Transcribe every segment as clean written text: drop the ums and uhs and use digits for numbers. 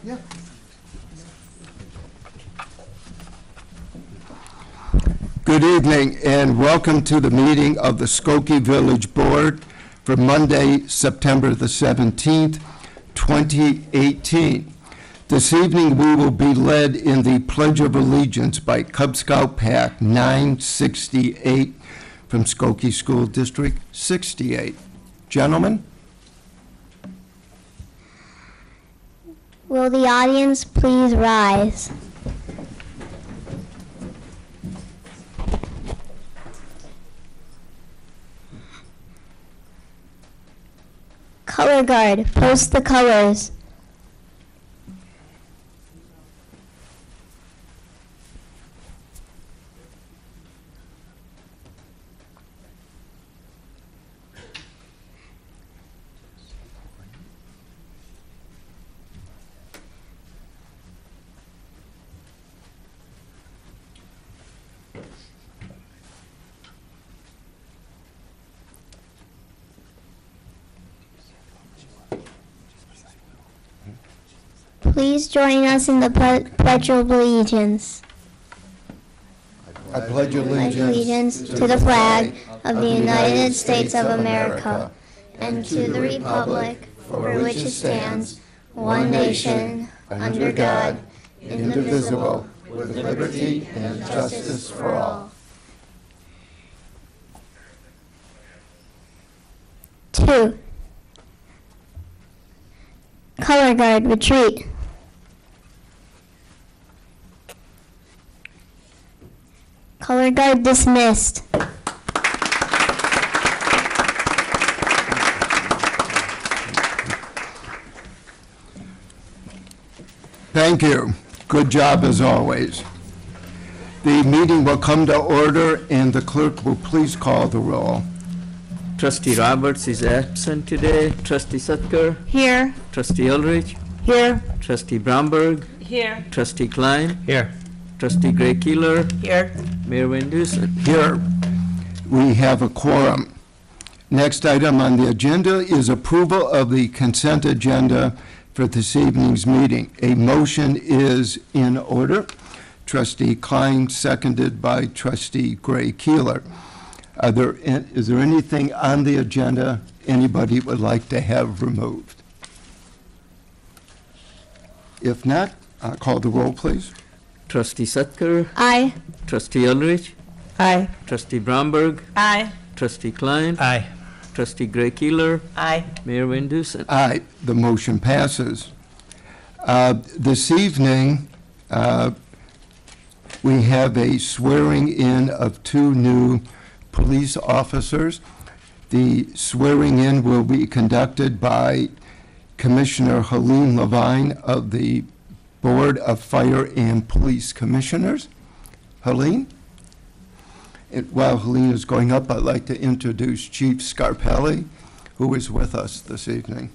Yeah. Good evening and welcome to the meeting of the Skokie Village Board for Monday, September the 17th, 2018. This evening we will be led in the Pledge of Allegiance by Cub Scout Pack 968 from Skokie School District 68. Gentlemen? Will the audience please rise? Color guard, post the colors. Please join us in the Pledge of Allegiance. I pledge allegiance to the flag of the United States of America and to the republic for which it stands, one nation, under God, indivisible, with liberty and justice for all. 2. Color guard, retreat. Color guard dismissed. Thank you. Good job as always. The meeting will come to order and the clerk will please call the roll. Trustee Roberts is absent today. Trustee Sutker? Here. Trustee Ulrich? Here. Trustee Bromberg? Here. Trustee Klein? Here. Trustee Gray Keeler? Here. Mayor Van Dusen? Here, we have a quorum. Next item on the agenda is approval of the consent agenda for this evening's meeting. A motion is in order. Trustee Klein, seconded by Trustee Gray Keeler. Is there anything on the agenda anybody would like to have removed? If not, call the roll, please. Trustee Sutker? Aye. Trustee Ulrich? Aye. Trustee Bromberg? Aye. Trustee Klein? Aye. Trustee Gray Keeler? Aye. Mayor Van Dusen? Aye, the motion passes. This evening, we have a swearing in of 2 new police officers. The swearing in will be conducted by Commissioner Helene Levine of the Board of Fire and Police Commissioners. Helene? And while Helene is going up, I'd like to introduce Chief Scarpelli, who is with us this evening.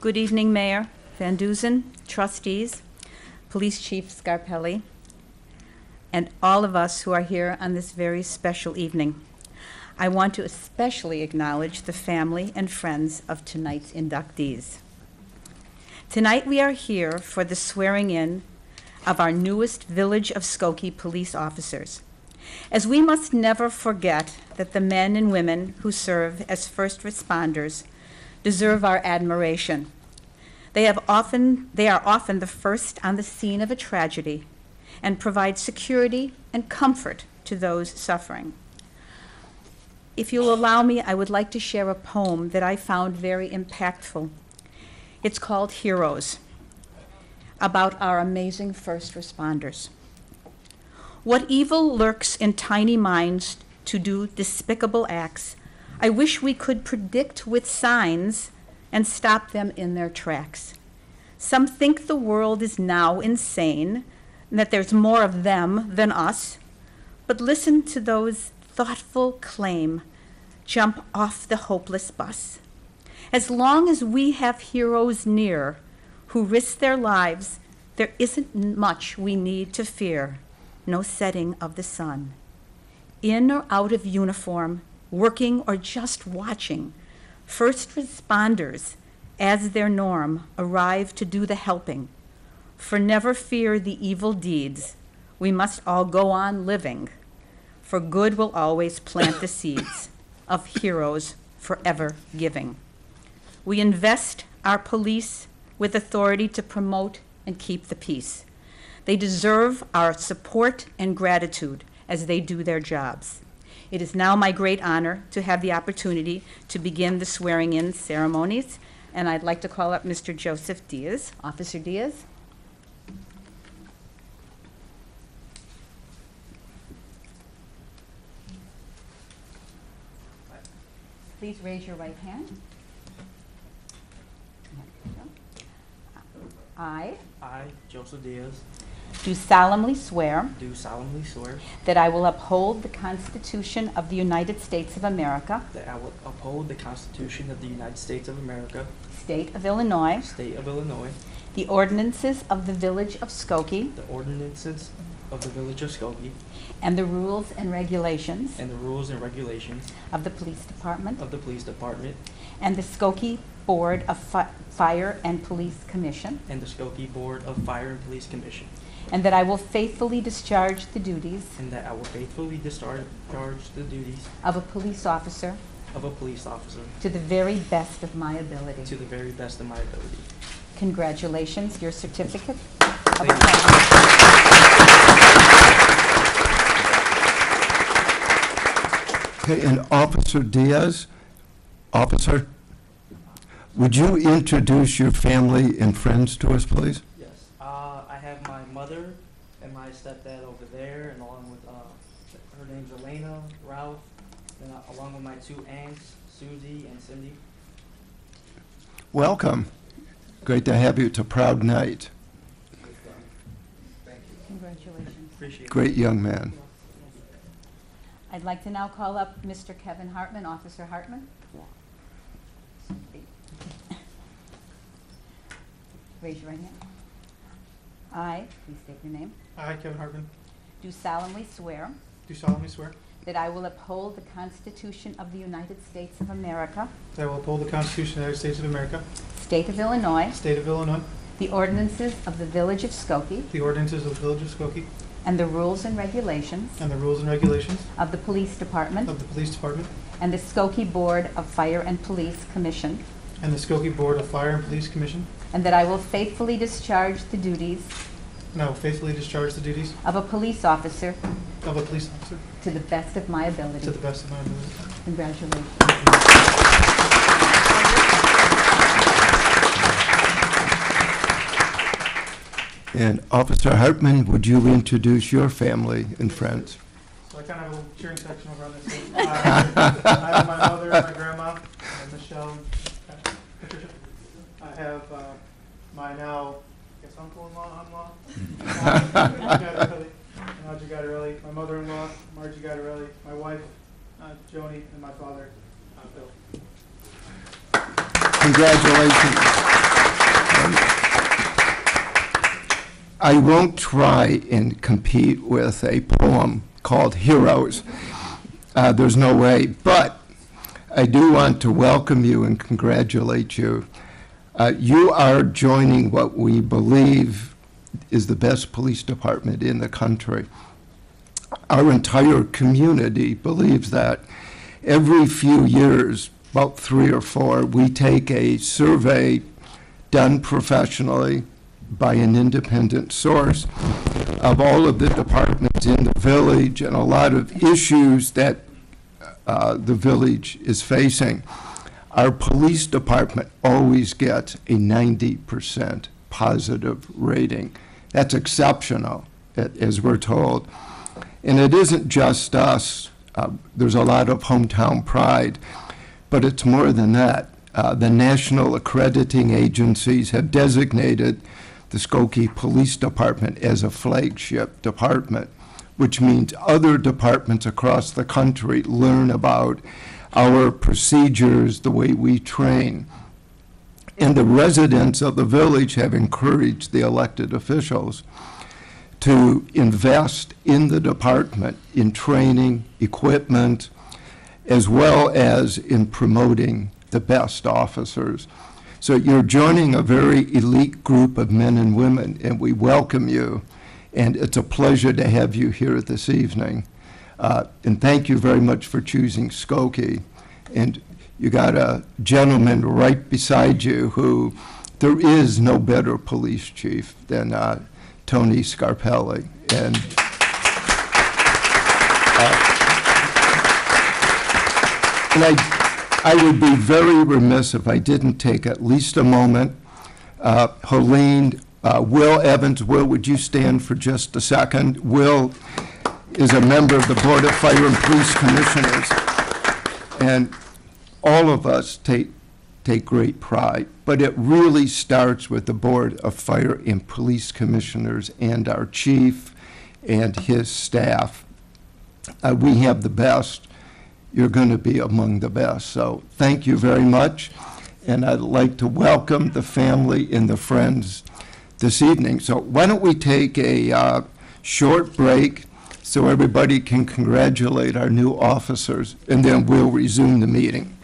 Good evening, Mayor Van Dusen, trustees, Police Chief Scarpelli, and all of us who are here on this very special evening. I want to especially acknowledge the family and friends of tonight's inductees. Tonight we are here for the swearing in of our newest Village of Skokie police officers, as we must never forget that the men and women who serve as first responders deserve our admiration. They are often the first on the scene of a tragedy and provide security and comfort to those suffering. If you'll allow me, I would like to share a poem that I found very impactful. It's called Heroes, about our amazing first responders. What evil lurks in tiny minds to do despicable acts, I wish we could predict with signs and stop them in their tracks. Some think the world is now insane, and that there's more of them than us, but listen to those thoughtful claim, jump off the hopeless bus. As long as we have heroes near who risk their lives, there isn't much we need to fear, no setting of the sun. In or out of uniform, working or just watching, First responders, as their norm, arrive to do the helping. For never fear the evil deeds. We must all go on living. For good will always plant the seeds of heroes forever giving. We invest our police with authority to promote and keep the peace. They deserve our support and gratitude as they do their jobs. It is now my great honor to have the opportunity to begin the swearing-in ceremonies, and I'd like to call up Mr. Joseph Diaz. Officer Diaz. Please raise your right hand. I Joseph Diaz, do solemnly swear do solemnly swear that I will uphold the Constitution of the United States of America, that I will uphold the Constitution of the United States of America, State of Illinois, State of Illinois, the ordinances of the Village of Skokie, the ordinances of the Village of Skokie, and the rules and regulations and the rules and regulations of the Police Department, of the Police Department, and the Skokie Board of Fire and Police Commission, and the Skokie Board of Fire and Police Commission, and that I will faithfully discharge the duties and that I will faithfully discharge the duties of a police officer of a police officer to the very best of my ability. to the very best of my ability. Congratulations, your certificate. Thank you. Okay, and Officer Diaz, officer, would you introduce your family and friends to us, please? Yes, I have my mother and my stepdad over there, and along with, her name's Elena, Ralph, and along with my two aunts, Susie and Cindy. Welcome. Great to have you. It's a proud night. Thank you. Congratulations. Appreciate it. Great young man. I'd like to now call up Mr. Kevin Hartman, Officer Hartman. Raise your right hand. I, please state your name, I, Kevin Hartman, do solemnly swear do solemnly swear that I will uphold the Constitution of the United States of America, that I will uphold the Constitution of the United States of America, State of Illinois, State of Illinois, the ordinances of the Village of Skokie, the ordinances of the Village of Skokie, and the rules and regulations and the rules and regulations of the Police Department of the Police Department and the Skokie Board of Fire and Police Commission, and the Skokie Board of Fire and Police Commission, and that I will faithfully discharge the duties and I will faithfully discharge the duties of a police officer of a police officer to the best of my ability. to the best of my ability. Congratulations. And Officer Hartman, would you introduce your family and friends? So I kind of have a little cheering section over on this side. I have my mother, my grandma, Michelle, and Patricia. I have my now, I guess, uncle-in-law, Margie Gattarelli, my mother-in-law, Margie Gattarelli, my wife, Joni, and my father, Bill. Congratulations. I won't try and compete with a poem called Heroes. There's no way, but I do want to welcome you and congratulate you. You are joining what we believe is the best police department in the country. Our entire community believes that. Every few years, about 3 or 4, we take a survey done professionally by an independent source of all of the departments in the village and a lot of issues that the village is facing. Our police department always gets a 90% positive rating. That's exceptional, as we're told. And it isn't just us. There's a lot of hometown pride, but it's more than that. The national accrediting agencies have designated the Skokie Police Department as a flagship department, which means other departments across the country learn about our procedures, the way we train. And the residents of the village have encouraged the elected officials to invest in the department, in training, equipment, as well as in promoting the best officers. So you're joining a very elite group of men and women, and we welcome you. And it's a pleasure to have you here this evening. And thank you very much for choosing Skokie. And you got a gentleman right beside you who, there is no better police chief than Tony Scarpelli. And I would be very remiss if I didn't take at least a moment. Helene, Will Evans, Will, would you stand for just a second? Will is a member of the Board of Fire and Police Commissioners. And all of us take great pride, but it really starts with the Board of Fire and Police Commissioners and our chief and his staff. We have the best. You're going to be among the best. So thank you very much. And I'd like to welcome the family and the friends this evening. So why don't we take a short break so everybody can congratulate our new officers, and then we'll resume the meeting.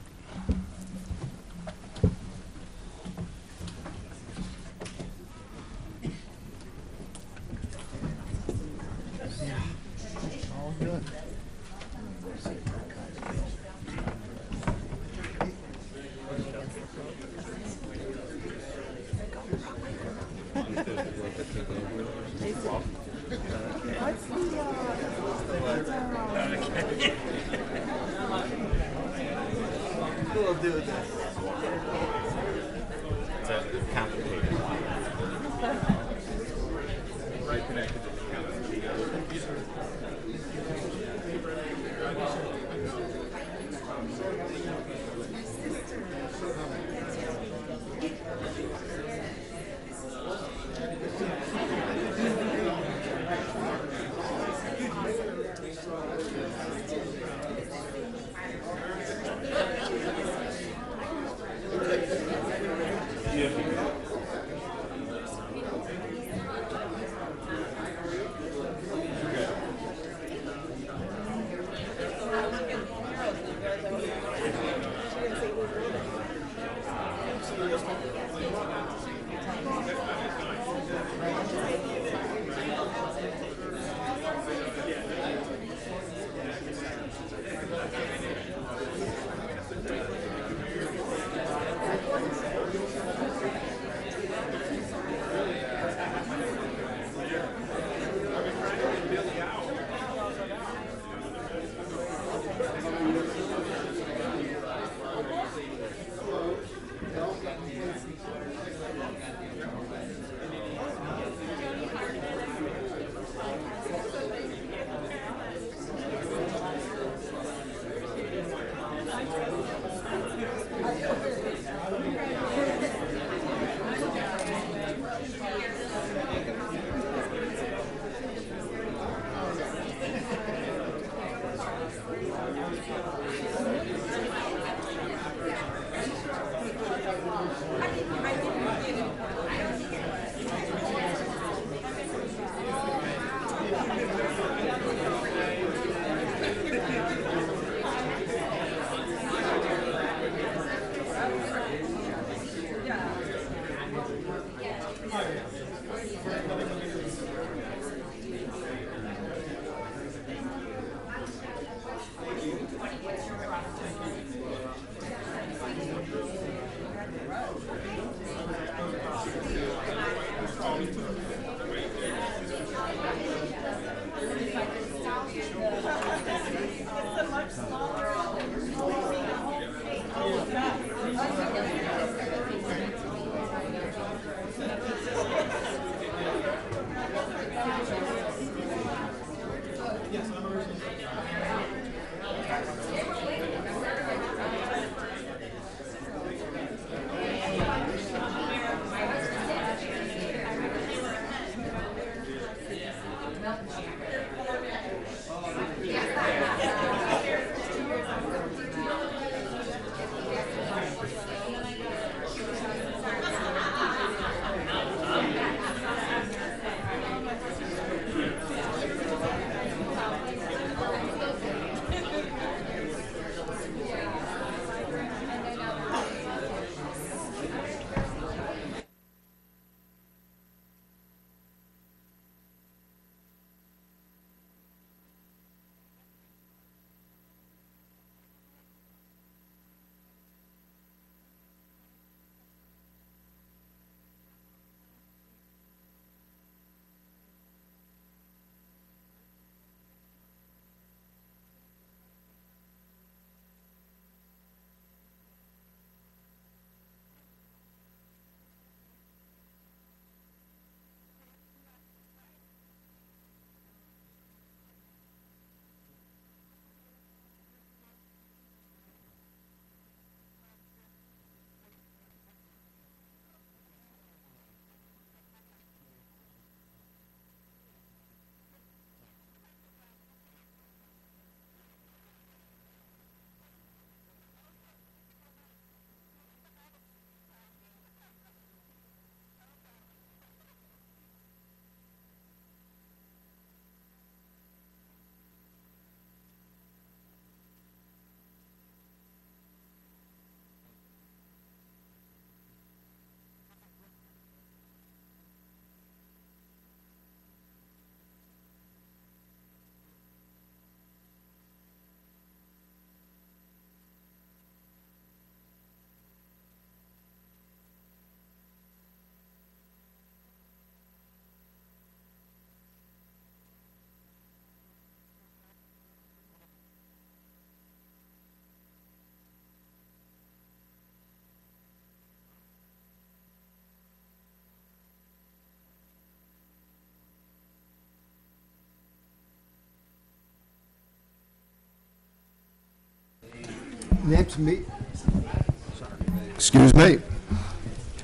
Excuse me.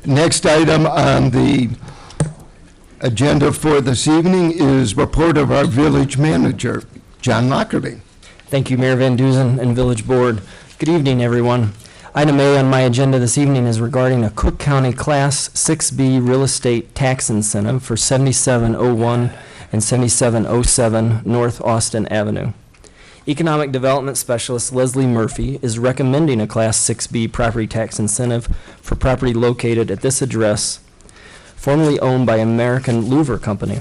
Next item on the agenda for this evening is report of our village manager, John Lockerbie. Thank you, Mayor Van Duzen and Village Board. Good evening, everyone. Item A on my agenda this evening is regarding a Cook County Class 6B real estate tax incentive for 7701 and 7707 North Austin Avenue. Economic Development Specialist Leslie Murphy is recommending a Class 6B property tax incentive for property located at this address, formerly owned by American Louver Company.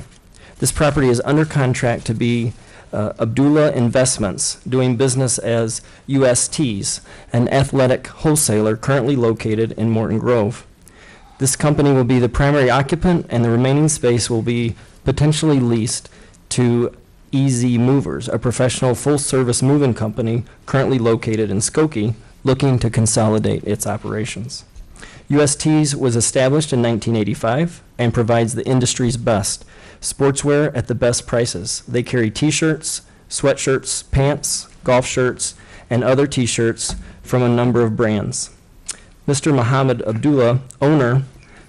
This property is under contract to be Abdullah Investments, doing business as USTs, an athletic wholesaler currently located in Morton Grove. This company will be the primary occupant, and the remaining space will be potentially leased to Easy Movers, a professional full-service moving company currently located in Skokie, looking to consolidate its operations. USTs was established in 1985 and provides the industry's best sportswear at the best prices. They carry t-shirts, sweatshirts, pants, golf shirts, and other t-shirts from a number of brands. Mr. Muhammad Abdullah, owner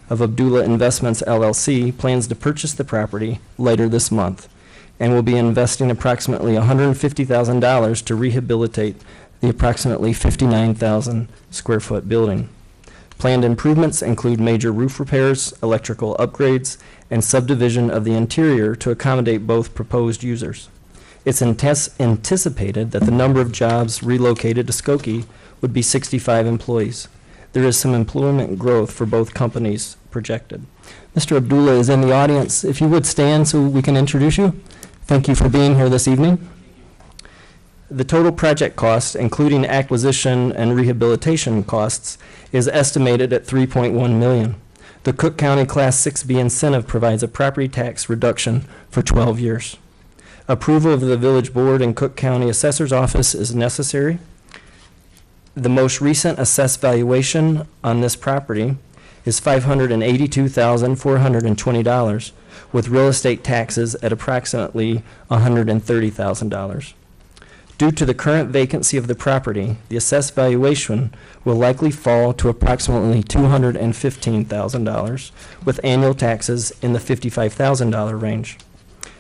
of Abdullah Investments LLC, plans to purchase the property later this month and will be investing approximately $150,000 to rehabilitate the approximately 59,000 square foot building. Planned improvements include major roof repairs, electrical upgrades, and subdivision of the interior to accommodate both proposed users. It's anticipated that the number of jobs relocated to Skokie would be 65 employees. There is some employment growth for both companies projected. Mr. Abdullah is in the audience. If you would stand so we can introduce you. Thank you for being here this evening. The total project cost, including acquisition and rehabilitation costs, is estimated at $3.1 million. The Cook County Class 6B incentive provides a property tax reduction for 12 years. Approval of the Village Board and Cook County Assessor's Office is necessary. The most recent assessed valuation on this property is $582,420, with real estate taxes at approximately $130,000. Due to the current vacancy of the property, the assessed valuation will likely fall to approximately $215,000, with annual taxes in the $55,000 range.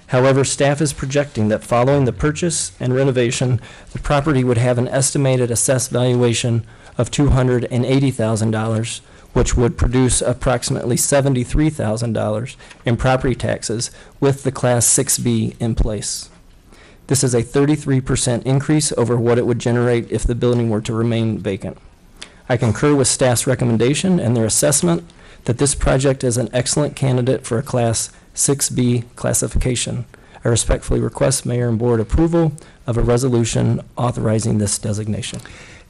However, staff is projecting that following the purchase and renovation, the property would have an estimated assessed valuation of $280,000, which would produce approximately $73,000 in property taxes with the Class 6B in place. This is a 33% increase over what it would generate if the building were to remain vacant. I concur with staff's recommendation and their assessment that this project is an excellent candidate for a Class 6B classification. I respectfully request Mayor and Board approval of a resolution authorizing this designation.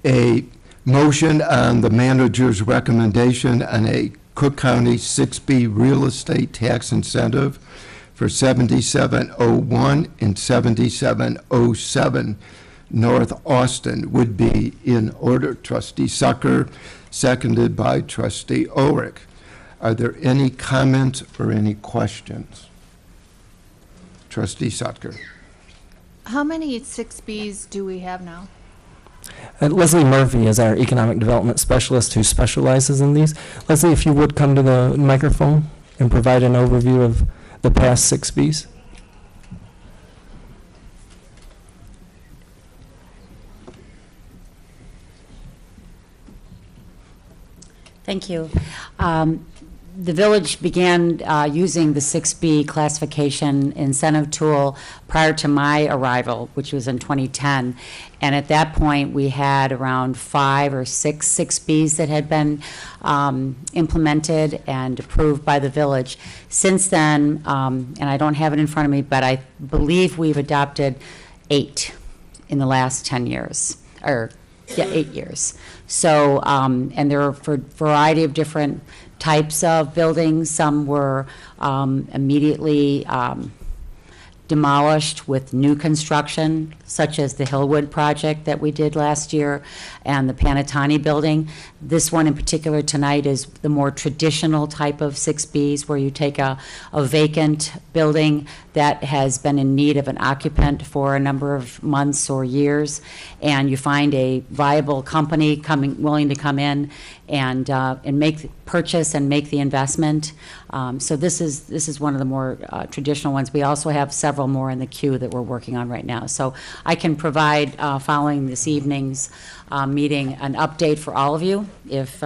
A motion on the manager's recommendation on a Cook County 6B real estate tax incentive for 7701 and 7707 North Austin would be in order. Trustee Sucker, seconded by Trustee Ulrich. Are there any comments or any questions? Trustee Sucker. How many 6Bs do we have now? Leslie Murphy is our economic development specialist who specializes in these. Leslie, if you would come to the microphone and provide an overview of the past 6Bs. Thank you. The village began using the 6B classification incentive tool prior to my arrival, which was in 2010. And at that point, we had around 5 or 6 6Bs that had been implemented and approved by the village. Since then, and I don't have it in front of me, but I believe we've adopted 8 in the last 10 years, or yeah, 8 years. So, and there are for a variety of different types of buildings. Some were immediately demolished with new construction, such as the Hillwood project that we did last year and the Panatani building. This one in particular tonight is the more traditional type of 6Bs, where you take a vacant building that has been in need of an occupant for a number of months or years, and you find a viable company willing to come in and purchase and make the investment. So this is one of the more traditional ones. We also have several more in the queue that we're working on right now. So I can provide, following this evening's meeting, an update for all of you, if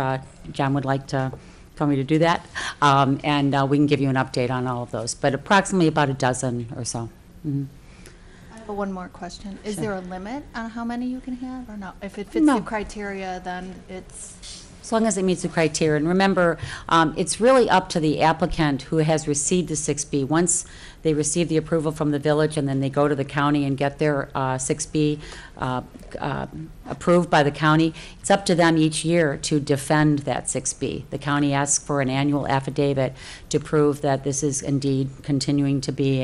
John would like to tell me to do that. And we can give you an update on all of those, but approximately about a dozen or so. Mhm. I have one more question. Is there a limit on how many you can have or not? If it fits No. the criteria, then it's... As long as it meets the criteria. And remember, it's really up to the applicant who has received the 6B. Once they receive the approval from the village and then they go to the county and get their 6B approved by the county, it's up to them each year to defend that 6B. The county asks for an annual affidavit to prove that this is indeed continuing to be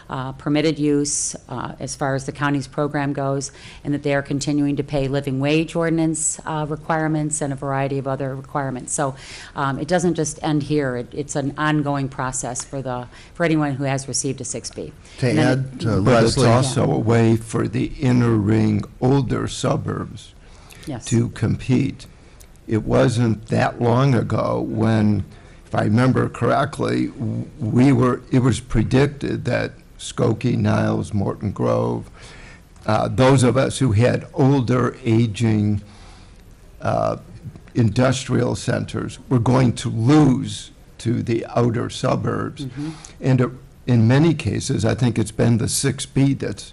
a permitted use as far as the county's program goes, and that they are continuing to pay living wage ordinance requirements and a variety of other requirements. So it doesn't just end here. It's an ongoing process for anyone who has received a 6B. To And then add to But it's Leslie, also a way for the inner ring older suburbs Yes. to compete. It wasn't that long ago when, if I remember correctly, it was predicted that Skokie, Niles, Morton Grove, those of us who had older aging industrial centers were going to lose to the outer suburbs. Mm-hmm. And in many cases, I think it's been the 6B that's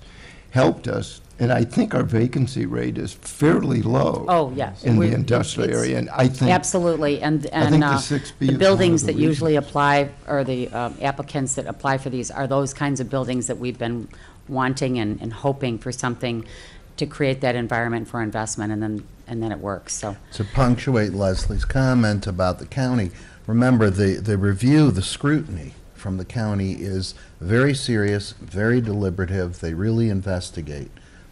helped us. And I think our vacancy rate is fairly low. Oh, yes. In the We're- industrial it's- area, and I think. Absolutely, and I think the 6B is one buildings of the that usually apply, or the applicants that apply for these, are those kinds of buildings that we've been wanting and hoping for something to create that environment for investment, and then it works, so. to punctuate Leslie's comment about the county, remember the review, the scrutiny from the county is very serious, very deliberative. They really investigate.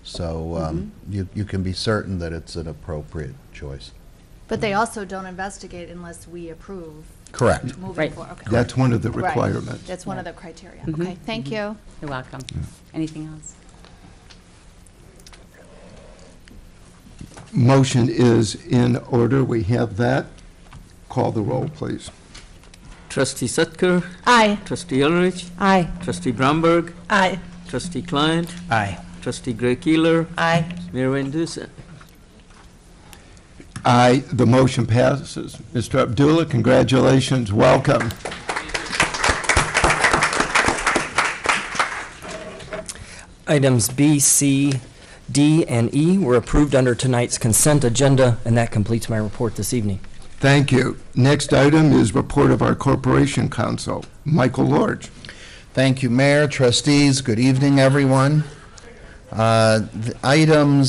So you can be certain that it's an appropriate choice. But they also don't investigate unless we approve Correct. moving Right. forward. Okay. That's one of the Right. requirements. That's one of the criteria. Mhm. Okay, thank you. You're welcome. Anything else? Motion is in order. We have that. Call the roll, please. Trustee Sutker, Aye. Trustee Ulrich, Aye. Trustee Bromberg, Aye. Trustee Klein, Aye. Trustee Gray Keeler, Aye. Mayor Van Dusen. Aye, the motion passes. Mr. Abdullah, congratulations, welcome. Items B, C, D, and E were approved under tonight's consent agenda, and that completes my report this evening. Thank you. Next item is report of our Corporation Council. Michael Lorge. Thank you, Mayor, trustees. Good evening, everyone. Item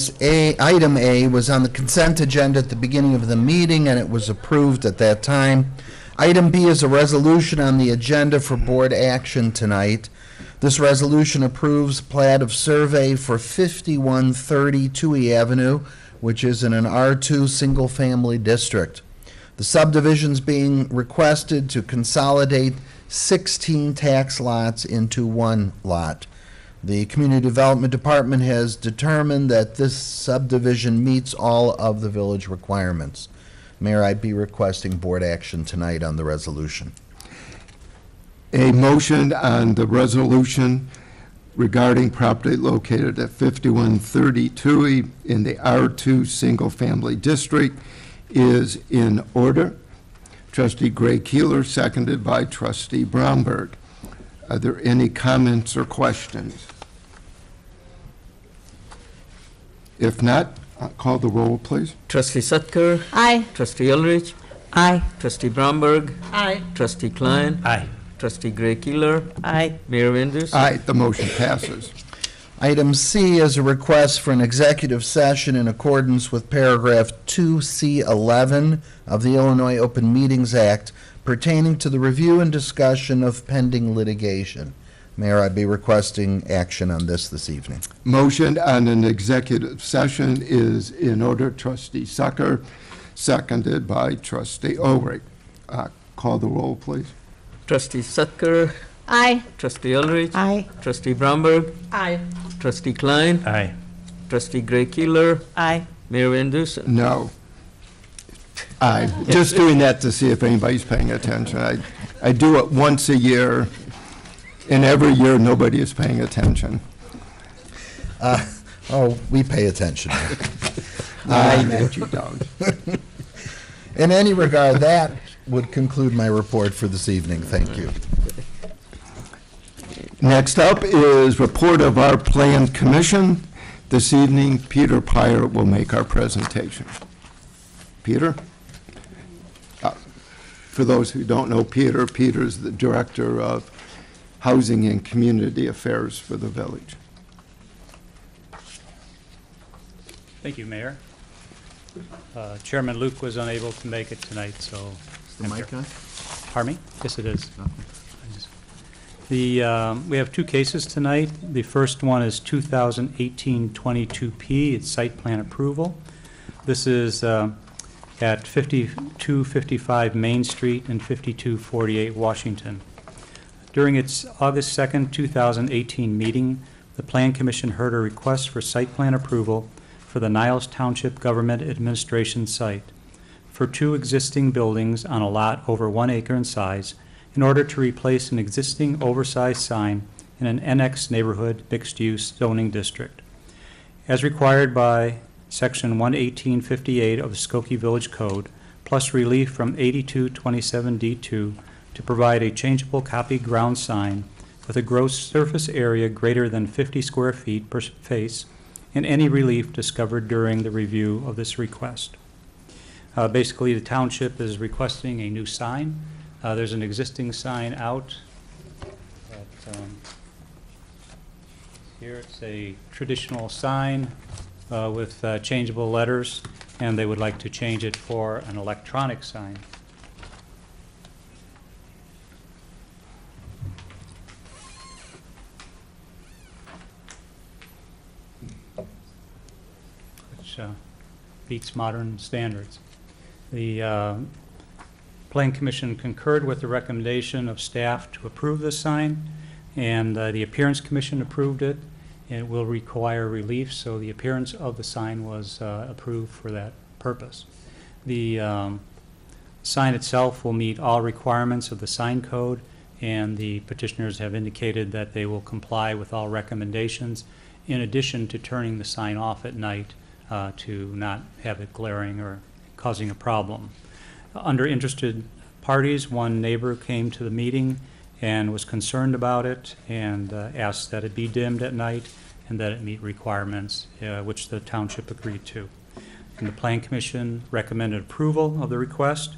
A was on the consent agenda at the beginning of the meeting, and it was approved at that time. Item B is a resolution on the agenda for board action tonight. This resolution approves plat of survey for 5130 Toohey Avenue, which is in an R2 single-family district. The subdivision's being requested to consolidate 16 tax lots into one lot. The Community Development Department has determined that this subdivision meets all of the village requirements. Mayor, I'd be requesting board action tonight on the resolution. A motion on the resolution regarding property located at 5130 Toohey in the R2 Single Family District is in order. Trustee Gray Keeler, seconded by Trustee Bromberg. Are there any comments or questions? If not, call the roll, please. Trustee Sutker, Aye. Trustee Ulrich, Aye. Trustee Bromberg, Aye. Trustee Klein, Aye. Trustee Gray Keeler, Aye. Mayor Van Dusen. Aye, the motion passes. Item C is a request for an executive session in accordance with paragraph 2C11 of the Illinois Open Meetings Act pertaining to the review and discussion of pending litigation. Mayor, I'd be requesting action on this evening. Motion on an executive session is in order. Trustee Sucker, seconded by Trustee Ulrich. Call the roll, please. Trustee Sucker, Aye. Trustee Ulrich. Aye. Trustee Bromberg. Aye. Trustee Klein. Aye. Trustee Gray Keeler. Aye. Mayor Van Dusen. No. I'm just doing that to see if anybody's paying attention. I do it once a year, and every year nobody is paying attention. We pay attention. I bet you don't. In any regard, that would conclude my report for this evening. Thank you. Next up is report of our Plan Commission. This evening, Peter Pyre will make our presentation. Peter? For those who don't know Peter, Peter's the Director of Housing and Community Affairs for the village. Thank you, Mayor. Chairman Luke was unable to make it tonight, so. Is the mic on? Pardon me? Yes, it is. We have two cases tonight. The first one is 2018-22P. It's site plan approval. This is at 5255 Main Street and 5248 Washington. During its August 2nd, 2018 meeting, the Plan Commission heard a request for site plan approval for the Niles Township Government Administration site for two existing buildings on a lot over 1 acre in size in order to replace an existing oversized sign in an NX neighborhood mixed-use zoning district. As required by Section 11858 of the Skokie Village Code, plus relief from 8227D2 to provide a changeable copy ground sign with a gross surface area greater than 50 square feet per face, and any relief discovered during the review of this request. Basically, the township is requesting a new sign. There's an existing sign out. Here it's a traditional sign with changeable letters, and they would like to change it for an electronic sign. Which beats modern standards. The Plan Commission concurred with the recommendation of staff to approve this sign, and the Appearance Commission approved it. It will require relief, so the appearance of the sign was approved for that purpose. The sign itself will meet all requirements of the sign code, and the petitioners have indicated that they will comply with all recommendations, in addition to turning the sign off at night to not have it glaring or causing a problem. Under interested parties, one neighbor came to the meeting and was concerned about it and asked that it be dimmed at night and that it meet requirements, which the township agreed to. And the Plan Commission recommended approval of the request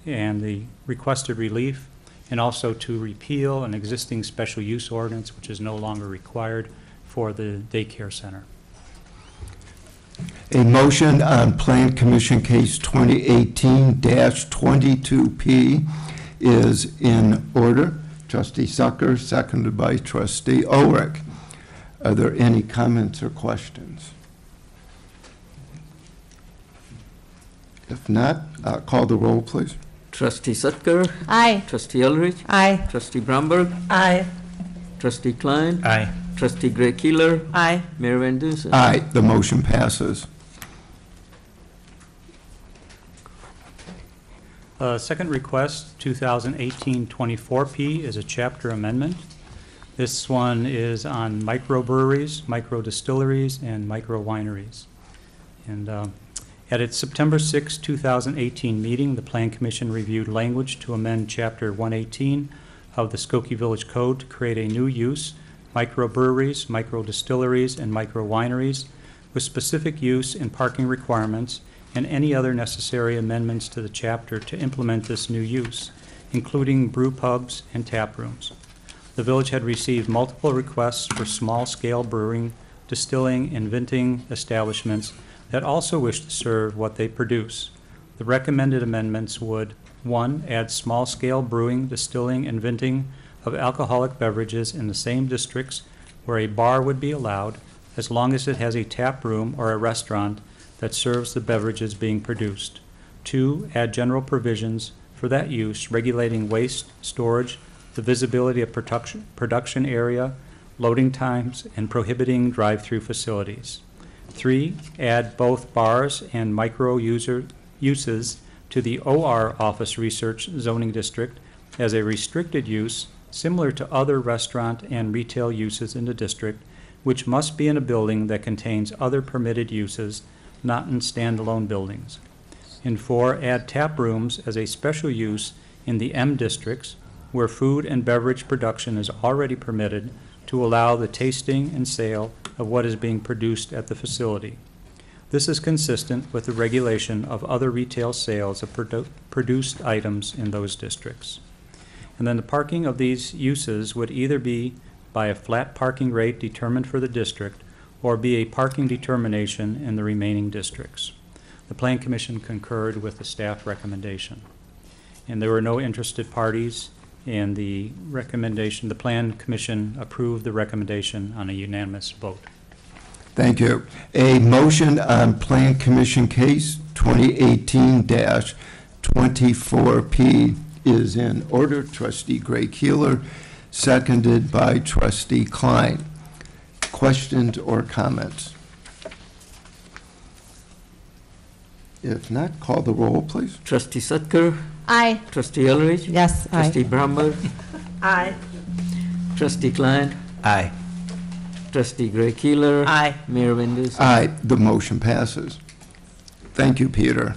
and the requested relief, and also to repeal an existing special use ordinance which is no longer required for the daycare center. A motion on Plan Commission Case 2018-22P is in order. Trustee Sucker, seconded by Trustee Ulrich. Are there any comments or questions? If not, call the roll, please. Trustee Sucker. Aye. Trustee Ulrich. Aye. Trustee Bromberg. Aye. Trustee Klein. Aye. Trustee Gray Keeler. Aye. Mayor Van Dusen. Aye, the motion passes. Second request, 2018-24P, is a chapter amendment. This one is on microbreweries, microdistilleries, and microwineries. And at its September 6, 2018 meeting, the Plan Commission reviewed language to amend Chapter 118 of the Skokie Village Code to create a new use, microbreweries, microdistilleries, and microwineries, with specific use and parking requirements, and any other necessary amendments to the chapter to implement this new use, including brew pubs and tap rooms. The village had received multiple requests for small-scale brewing, distilling, and venting establishments that also wish to serve what they produce. The recommended amendments would, 1, add small-scale brewing, distilling, and venting of alcoholic beverages in the same districts where a bar would be allowed, as long as it has a tap room or a restaurant that serves the beverages being produced. 2, add general provisions for that use, regulating waste, storage, the visibility of production area, loading times, and prohibiting drive-through facilities. 3, add both bars and micro uses to the OR Office Research Zoning District as a restricted use similar to other restaurant and retail uses in the district, which must be in a building that contains other permitted uses, not in standalone buildings. And 4, add tap rooms as a special use in the M districts where food and beverage production is already permitted to allow the tasting and sale of what is being produced at the facility. This is consistent with the regulation of other retail sales of produced items in those districts. And then the parking of these uses would either be by a flat parking rate determined for the district or be a parking determination in the remaining districts. The Plan Commission concurred with the staff recommendation. And there were no interested parties, and the Plan Commission approved the recommendation on a unanimous vote. Thank you. A motion on Plan Commission case 2018-24P is in order. Trustee Gray Keeler, seconded by Trustee Klein. Questions or comments? If not, call the roll, please. Trustee Sutker? Aye. Trustee Ulrich? Yes, Trustee Brammer? Aye. Trustee Klein? Aye. Trustee Gray Keeler? Aye. Mayor Van Dusen? Aye, the motion passes. Thank you, Peter.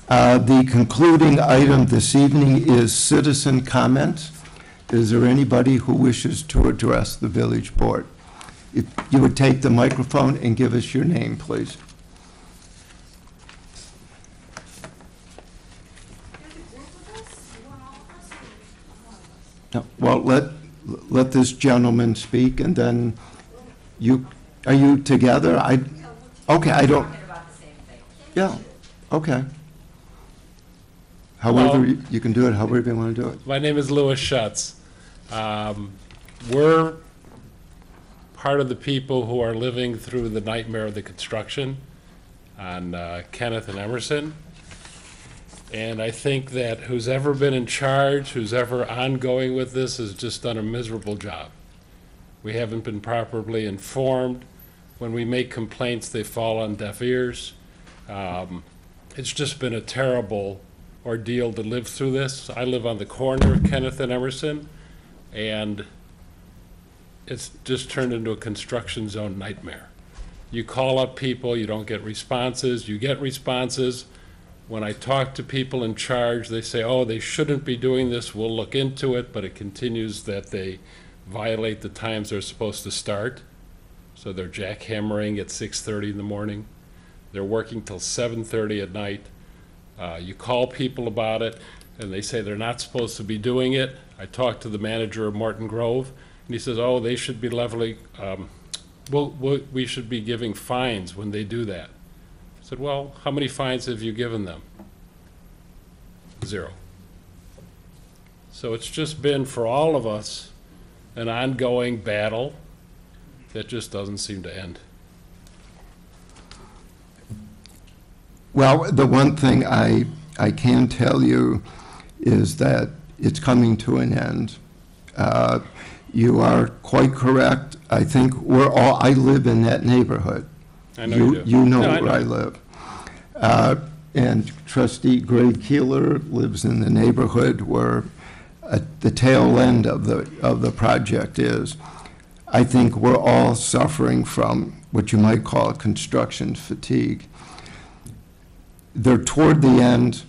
The concluding item this evening is citizen comments. Is there anybody who wishes to address the village board? If you would take the microphone and give us your name, please. No, well, let this gentleman speak, and then are you together? Okay, I don't. Yeah, okay. However, you can do it however you want to do it. My name is Louis Schutz. We're part of the people who are living through the nightmare of the construction on Kenneth and Emerson. And I think that who's ever been in charge, who's ever ongoing with this, has just done a miserable job. We haven't been properly informed. When we make complaints, they fall on deaf ears. It's just been a terrible ordeal to live through this. I live on the corner of Kenneth and Emerson, and it's just turned into a construction zone nightmare. You call up people, you don't get responses. You get responses. When I talk to people in charge, they say, oh, they shouldn't be doing this, we'll look into it, but it continues that they violate the times they're supposed to start. So they're jackhammering at 6:30 in the morning. They're working till 7:30 at night. You call people about it, and they say they're not supposed to be doing it. I talked to the manager of Morton Grove, and he says, oh, they should be leveling, we should be giving fines when they do that. I said, well, how many fines have you given them? 0. So it's just been, for all of us, an ongoing battle that just doesn't seem to end. Well, the one thing I can tell you is that it's coming to an end. You are quite correct. I think I live in that neighborhood. I know you do. You know No, where I live. And Trustee Gray Keeler lives in the neighborhood where the tail end of the project is. I think we're all suffering from what you might call construction fatigue. They're toward the end.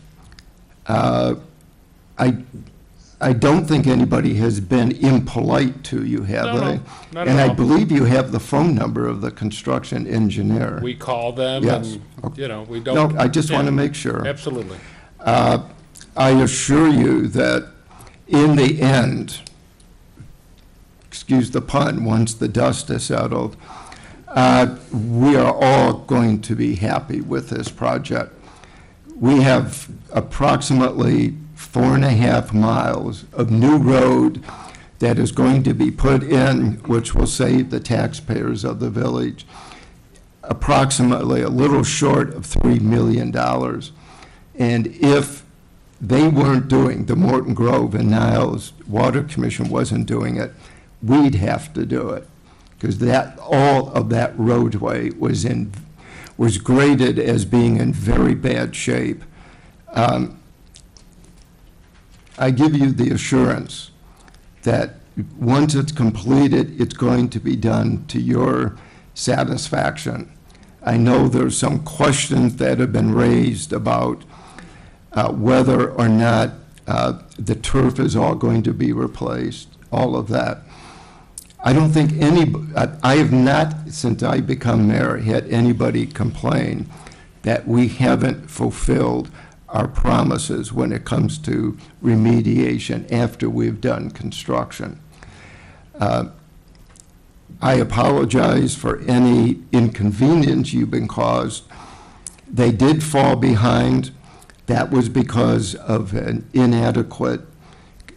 I don't think anybody has been impolite to you, have they? No, not and at I all. believe you have the phone number of the construction engineer. We call them, Yes. and, you know, we don't. No, I just want to Yeah, make sure. Absolutely. I assure you that in the end, excuse the pun, once the dust is settled, we are all going to be happy with this project. We have approximately 4.5 miles of new road that is going to be put in, which will save the taxpayers of the village approximately a little short of $3 million. And if they weren't doing, the Morton Grove and Niles Water Commission wasn't doing it, we'd have to do it, because all of that roadway was graded as being in very bad shape. I give you the assurance that once it's completed, it's going to be done to your satisfaction. I know there's some questions that have been raised about whether or not the turf is all going to be replaced, all of that. I don't think I have not, since I become mayor, had anybody complain that we haven't fulfilled our promises when it comes to remediation after we've done construction. I apologize for any inconvenience you've been caused. They did fall behind. That was because of an inadequate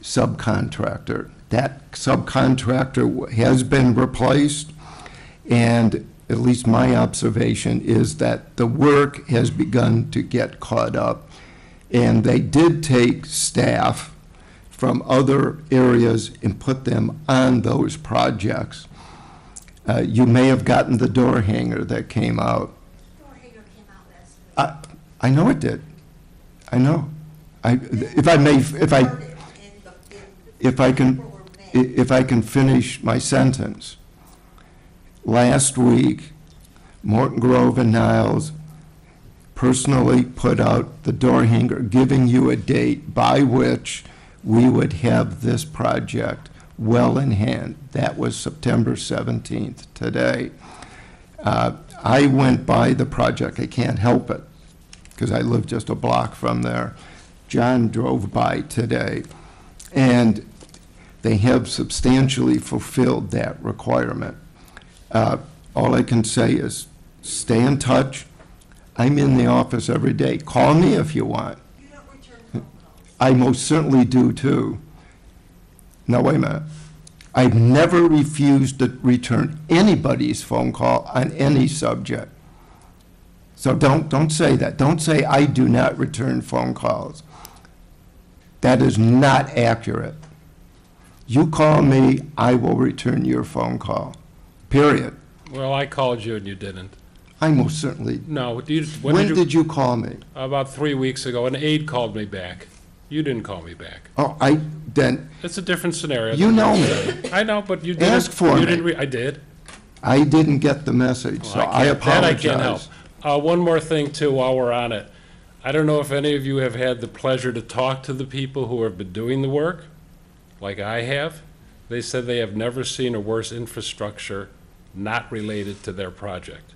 subcontractor. That subcontractor has been replaced, and at least my observation is that the work has begun to get caught up. And they did take staff from other areas and put them on those projects. You may have gotten the door hanger that came out. Door hanger came out last week. I know it did. I know. If I can finish my sentence. Last week, Morton Grove and Niles personally put out the door hanger, giving you a date by which we would have this project well in hand. That was September 17th, today. I went by the project. I can't help it because I live just a block from there. John drove by today, and they have substantially fulfilled that requirement. All I can say is stay in touch. I'm in the office every day. Call me if you want. You don't return phone calls. I most certainly do too. Now, wait a minute. I've never refused to return anybody's phone call on any subject. So don't say that. Don't say I do not return phone calls. That is not accurate. You call me, I will return your phone call, period. Well, I called you and you didn't. I most certainly. No, When did you call me? About 3 weeks ago, an aide called me back. You didn't call me back. Oh, then. It's a different scenario. You know me. I know, but you didn't. Ask for me. I did. I didn't get the message, so I apologize. That I can't help. One more thing, too, while we're on it. I don't know if any of you have had the pleasure to talk to the people who have been doing the work, like I have. They said they have never seen a worse infrastructure not related to their project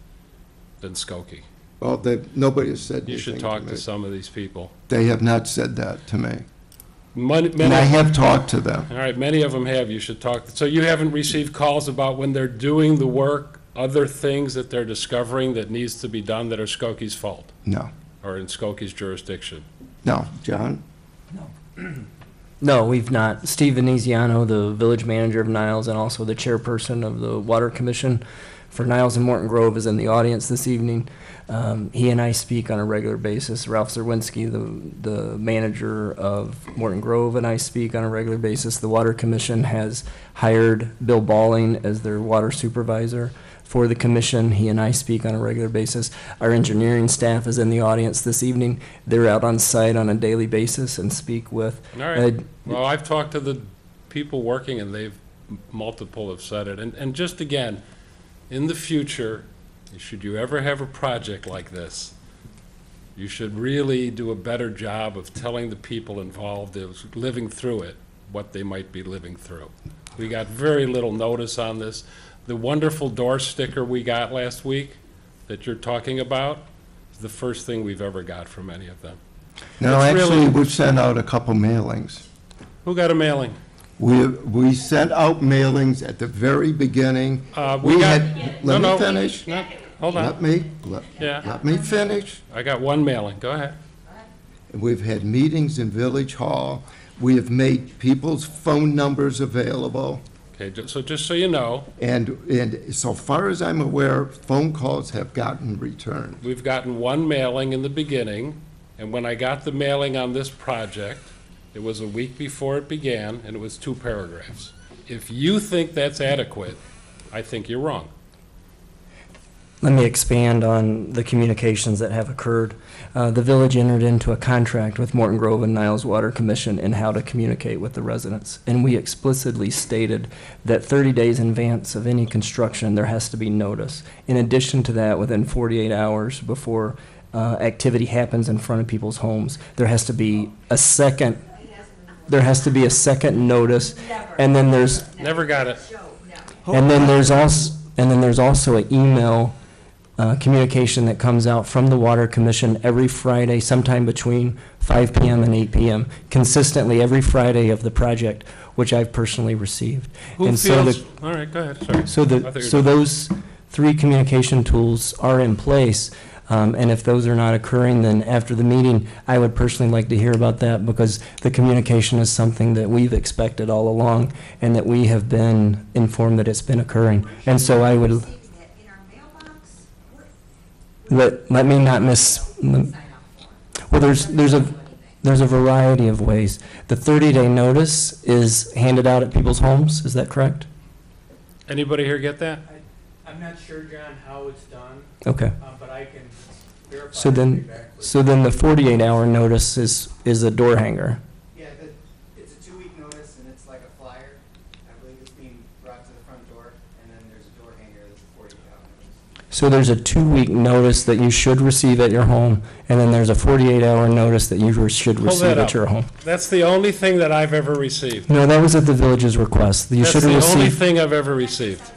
than Skokie. Well, nobody has said anything. You should talk to some of these people. They have not said that to me. And I have talked to them. All right, many of them have. You should talk. So you haven't received calls about when they're doing the work, other things that they're discovering that needs to be done that are Skokie's fault? No. Or in Skokie's jurisdiction? No. John? No, we've not. Steve Veneziano, the village manager of Niles and also the chairperson of the Water Commission for Niles and Morton Grove, is in the audience this evening. He and I speak on a regular basis. Ralph Zerwinski, the manager of Morton Grove, and I speak on a regular basis. The Water Commission has hired Bill Balling as their water supervisor for the commission. He and I speak on a regular basis. Our engineering staff is in the audience this evening. They're out on site on a daily basis and speak with. All right. Well, I've talked to the people working, and multiple have said it. And just again, in the future, should you ever have a project like this, you should really do a better job of telling the people involved living through it what they might be living through. We got very little notice on this. The wonderful door sticker we got last week that you're talking about is the first thing we've ever got from any of them. No, actually, we've sent out a couple mailings. Who got a mailing? We sent out mailings at the very beginning. Let me finish. Hold on. Let me finish. I got one mailing. Go ahead. We've had meetings in Village Hall. We have made people's phone numbers available. Okay, so just so you know, And so far as I'm aware, phone calls have gotten returned. we've gotten one mailing in the beginning, and when I got the mailing on this project, it was a week before it began, and it was 2 paragraphs. If you think that's adequate, I think you're wrong. Let me expand on the communications that have occurred. The village entered into a contract with Morton Grove and Niles Water Commission in how to communicate with the residents. And we explicitly stated that 30 days in advance of any construction, there has to be notice. In addition to that, within 48 hours before activity happens in front of people's homes, there has to be a second notice. And then there's Never got it. And then there's also an email communication that comes out from the Water Commission every Friday, sometime between 5 p.m. and 8 p.m., consistently every Friday of the project, which I've personally received. Who And feels, all right, go ahead, sorry. so I thought you were done. those 3 communication tools are in place. And if those are not occurring, then after the meeting, I would personally like to hear about that, because the communication is something that we've expected all along and that we have been informed that it's been occurring. And so I would, let me not miss, well, there's a variety of ways. The 30-day notice is handed out at people's homes, is that correct? Anybody here get that? I'm not sure, John, how it's done, Okay. but I can verify. So then the 48-hour notice is a door hanger. Yeah, it's a 2-week notice, and it's like a flyer. I believe it's being brought to the front door, and then there's a door hanger that's a 48-hour notice. So there's a 2-week notice that you should receive at your home, and then there's a 48-hour notice that you should Pull receive that at up. your home. That's the only thing that I've ever received. No, that was at the village's request. You That's should the have only received. thing I've ever received.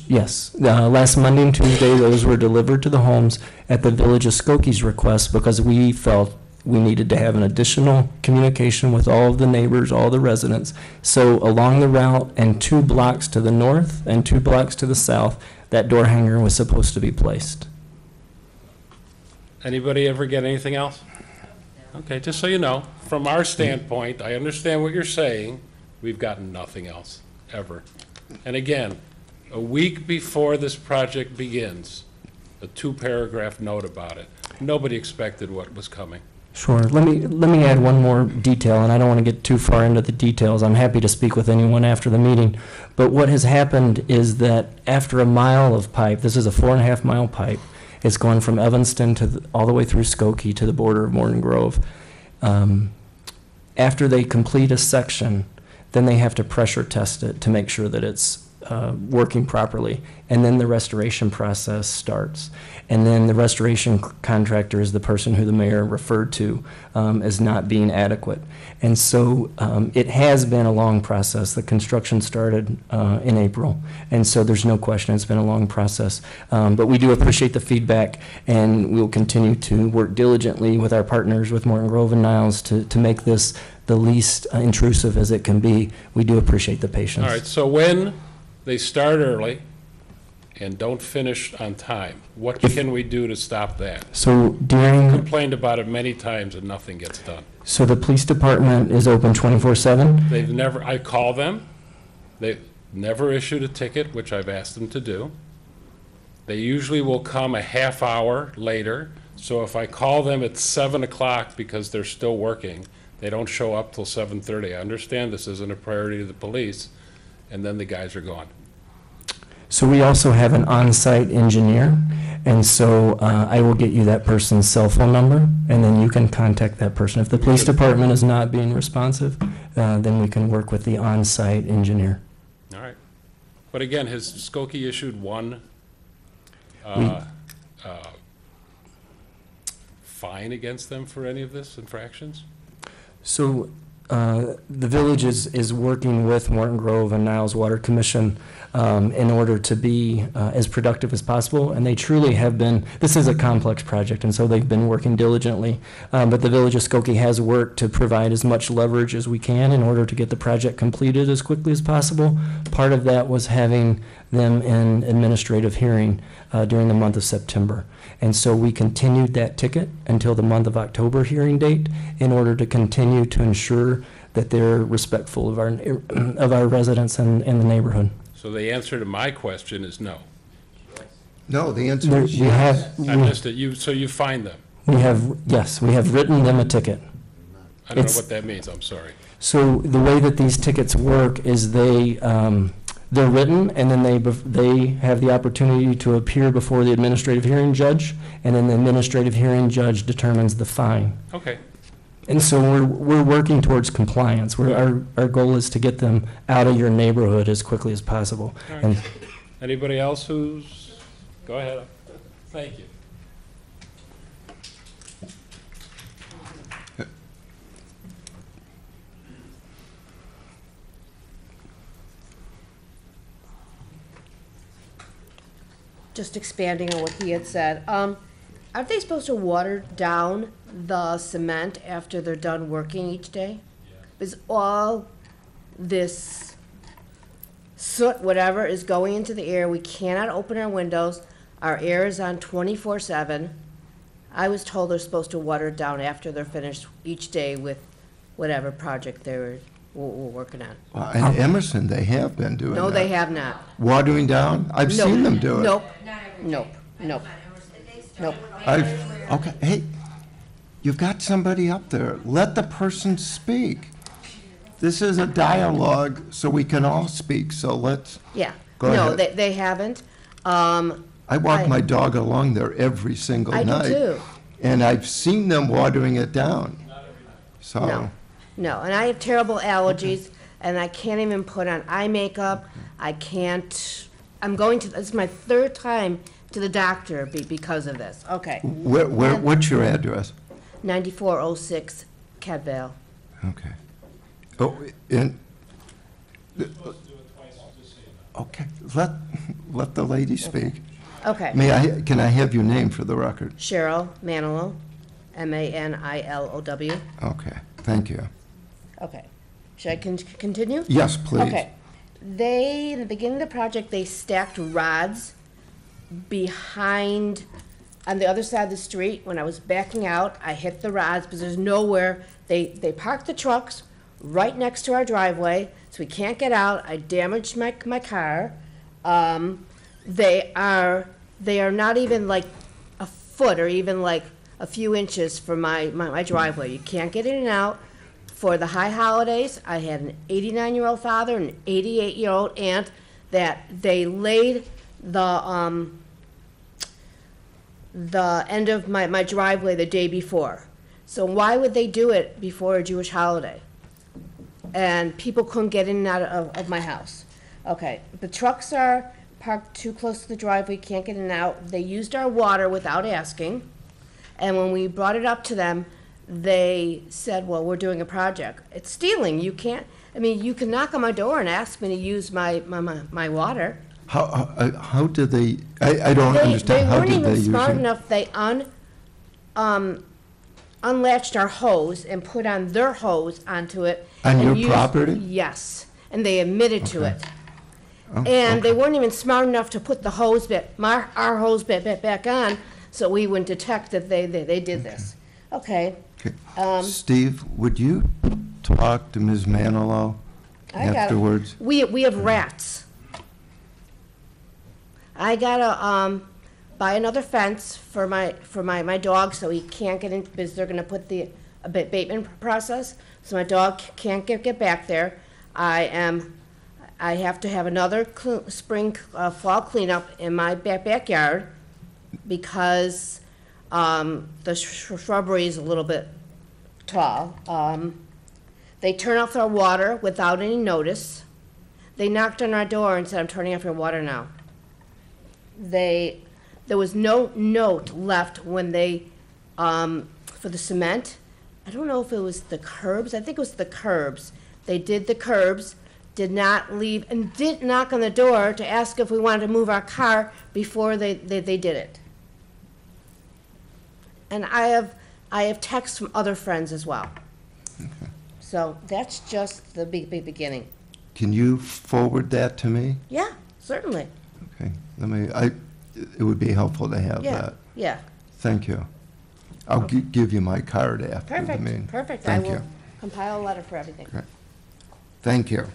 Yes, last Monday and Tuesday, those were delivered to the homes at the village of Skokie's request, because we felt we needed to have an additional communication with all of the neighbors, all the residents. So along the route and 2 blocks to the north and 2 blocks to the south, that door hanger was supposed to be placed. Anybody ever get anything else? Okay, just so you know, from our standpoint, I understand what you're saying. We've gotten nothing else, ever. And again, a week before this project begins, a 2-paragraph note about it. Nobody expected what was coming. Sure. Let me add one more detail, and I don't want to get too far into the details. I'm happy to speak with anyone after the meeting. But what has happened is that after a mile of pipe, this is a 4.5-mile pipe, it's gone from Evanston to all the way through Skokie to the border of Morton Grove. After they complete a section, then they have to pressure test it to make sure that it's working properly, and then the restoration process starts. And then the restoration contractor is the person who the mayor referred to as not being adequate. And so it has been a long process. The construction started in April, and so there's no question it's been a long process. But we do appreciate the feedback, and we'll continue to work diligently with our partners, with Morton Grove and Niles, to make this the least intrusive as it can be. We do appreciate the patience. All right, so when they start early and don't finish on time, what can we do to stop that? So I've complained about it many times and nothing gets done. So the police department is open 24/7? They've never, I call them, they've never issued a ticket, which I've asked them to do. They usually will come a half hour later, so if I call them at 7 o'clock because they're still working, they don't show up till 7:30. I understand this isn't a priority to the police, and then the guys are gone. So we also have an on-site engineer, and so I will get you that person's cell phone number, and then you can contact that person. If the police department is not being responsive, then we can work with the on-site engineer. All right. But again, has Skokie issued one fine against them for any of this infractions? So the village is working with Morton Grove and Niles Water Commission in order to be as productive as possible, and they truly have been. This is a complex project, and so they've been working diligently. But the village of Skokie has worked to provide as much leverage as we can in order to get the project completed as quickly as possible. Part of that was having them in administrative hearing during the month of September. And so we continued that ticket until the month of October hearing date in order to continue to ensure that they're respectful of our residents and the neighborhood. So the answer to my question is no. No, the answer is We yes. have, I missed it. So you find them. yes, we have written them a ticket. I don't know It's- what that means. I'm sorry. So the way that these tickets work is they're written, and then they have the opportunity to appear before the administrative hearing judge, and then the administrative hearing judge determines the fine. Okay. And so we're working towards compliance. Our goal is to get them out of your neighborhood as quickly as possible. All right. And Anybody else who's, go ahead. Thank you. Just expanding on what he had said, aren't they supposed to water down the cement after they're done working each day? Is all this soot, whatever, is going into the air. We cannot open our windows. Our air is on 24/7. I was told they're supposed to water it down after they're finished each day with whatever project we're working on. Well, in Emerson, they have been doing that. No, they have not. Watering down? I've Nope. seen them do it. Nope, nope, nope, nope. Okay, hey, you've got somebody up there. Let the person speak. This is a dialogue, so we can all speak, so let's, Yeah. Go No, ahead. they haven't. I walk my dog along there every single I do night. too. And I've seen them watering it down. So, No, no, and I have terrible allergies, and I can't even put on eye makeup. I can't, this is my third time to the doctor because of this. Okay. what's your address? 9406 Cadvale. Okay. Oh, and, okay, let the lady speak. Okay. Can I have your name for the record? Cheryl Manilow, Manilow. Okay, thank you. Okay. Should I continue? Yes, please. Okay. In the beginning of the project, they stacked rods behind, on the other side of the street. When I was backing out, I hit the rods because there's nowhere. They parked the trucks right next to our driveway, so we can't get out. I damaged my car. They are not even like a foot or even like a few inches from my driveway. You can't get in and out. For the high holidays, I had an 89-year-old father and an 88-year-old aunt that they laid the end of my driveway the day before. So why would they do it before a Jewish holiday? And people couldn't get in and out of my house. Okay, the trucks are parked too close to the driveway, can't get in and out. They used our water without asking. And when we brought it up to them, they said, well, we're doing a project. It's stealing. You can't, you can knock on my door and ask me to use my water. How did they, I don't understand, how did they use it? They weren't even smart enough. They unlatched our hose and put on their hose onto it. On and your property? Yes, and they admitted to it. Oh, And okay. they weren't even smart enough to put the hose our hose back on, so we wouldn't detect that they did this. Okay. Steve, would you talk to Ms. Manilow I got it. afterwards? We have rats. I gotta buy another fence for my dog so he can't get in because they're gonna put the abatement process, so my dog can't get back there. I have to have another fall cleanup in my backyard because the shrubbery is a little bit tall. They turn off our water without any notice. They knocked on our door and said, I'm turning off your water now. There was no note left when they, for the cement. I don't know if it was the curbs. I think it was the curbs. They did the curbs, did not leave, and didn't knock on the door to ask if we wanted to move our car before they did it. And I have texts from other friends as well. Okay. So that's just the big beginning. Can you forward that to me? Yeah, certainly. Okay, it would be helpful to have Yeah, that. yeah. Thank you. I'll give you my card after the meeting. Perfect, perfect. I Thank will you. compile a letter for everything. Okay. Thank you.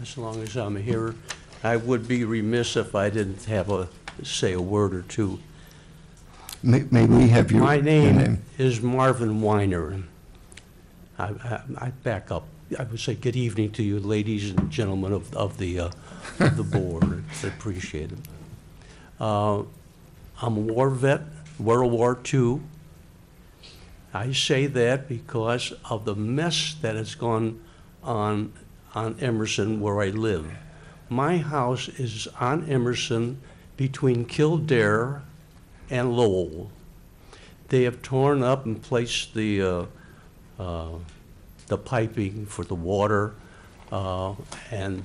As long as I'm here, I would be remiss if I didn't say a word or two. May we have your My name name? is Marvin Weiner. I back up. I would say good evening to you, ladies and gentlemen of the board. It's appreciated. I'm a war vet, World War II. I say that because of the mess that has gone on Emerson where I live. My house is on Emerson between Kildare and Lowell. They have torn up and placed the piping for the water, and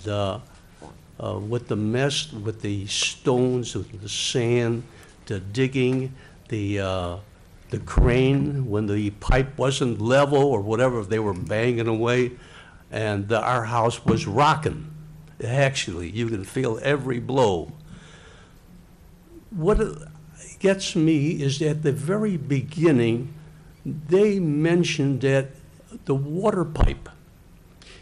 with the mess, with the stones, with the sand, the digging, the crane, when the pipe wasn't level or whatever, they were banging away, and our house was rocking. Actually, you can feel every blow. What gets me is at the very beginning, they mentioned that the water pipe,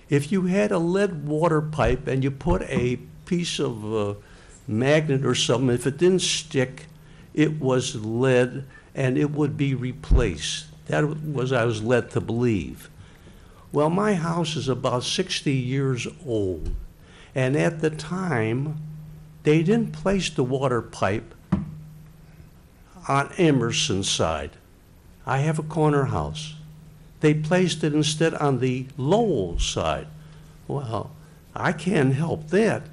if you had a lead water pipe and you put a piece of magnet or something, if it didn't stick, it was lead and it would be replaced. That was I was led to believe. Well, my house is about 60 years old, and at the time, they didn't place the water pipe on Emerson's side. I have a corner house. They placed it instead on the Lowell side. Well, I can't help that,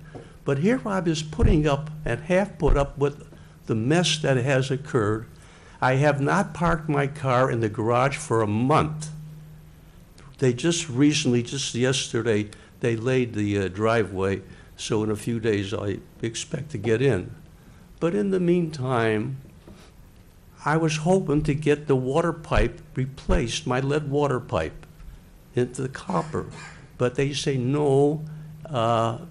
but here I was putting up and half put up with the mess that has occurred. I have not parked my car in the garage for a month. They just recently, just yesterday, they laid the driveway, so in a few days I expect to get in. But in the meantime, I was hoping to get the water pipe replaced, my lead water pipe, into the copper. But they say no,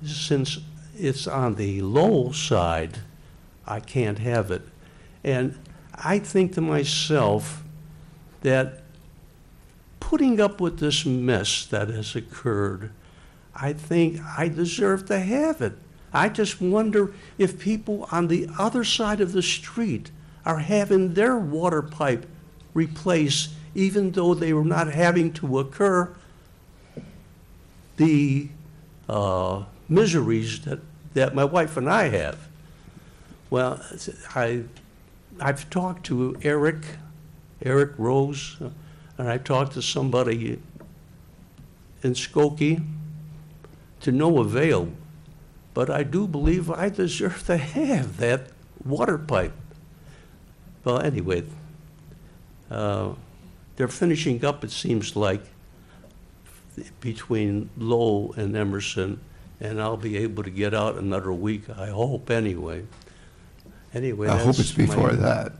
since it's on the Lowell side, I can't have it. And I think to myself that putting up with this mess that has occurred, I think I deserve to have it. I just wonder if people on the other side of the street are having their water pipe replaced, even though they were not having to occur the miseries that my wife and I have. Well, I've talked to Eric Rose, and I talked to somebody in Skokie, to no avail. But I do believe I deserve to have that water pipe. Well, anyway, they're finishing up, it seems like, between Lowell and Emerson, and I'll be able to get out another week, I hope, anyway. Anyway, I hope it's before that.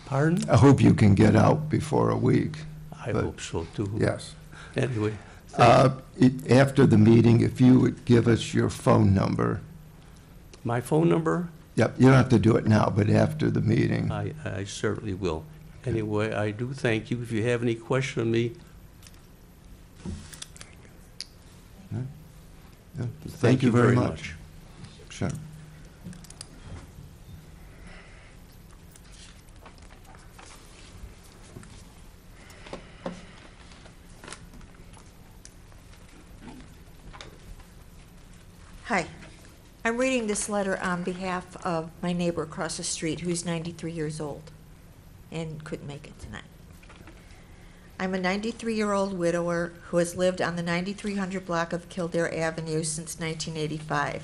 Pardon? I hope you can get out before a week. I hope so, too. Yes. Anyway. After the meeting, if you would give us your phone number. My phone number? Yep, you don't have to do it now, but after the meeting. I certainly will. Anyway, I do thank you. If you have any question of me. Yeah. Thank you very much. Sure. Hi. I'm reading this letter on behalf of my neighbor across the street who's 93 years old and couldn't make it tonight. I'm a 93-year-old widower who has lived on the 9300 block of Kildare Avenue since 1985.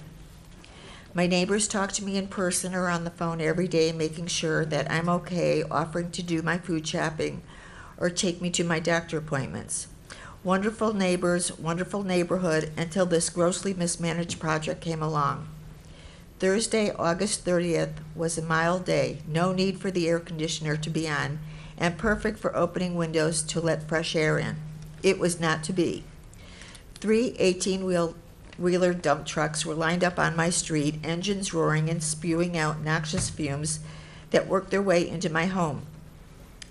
My neighbors talk to me in person or on the phone every day, making sure that I'm okay, offering to do my food shopping or take me to my doctor appointments. Wonderful neighbors, wonderful neighborhood, until this grossly mismanaged project came along. Thursday, August 30th was a mild day, no need for the air conditioner to be on, and perfect for opening windows to let fresh air in. It was not to be. 3 18-wheeler dump trucks were lined up on my street, engines roaring and spewing out noxious fumes that worked their way into my home.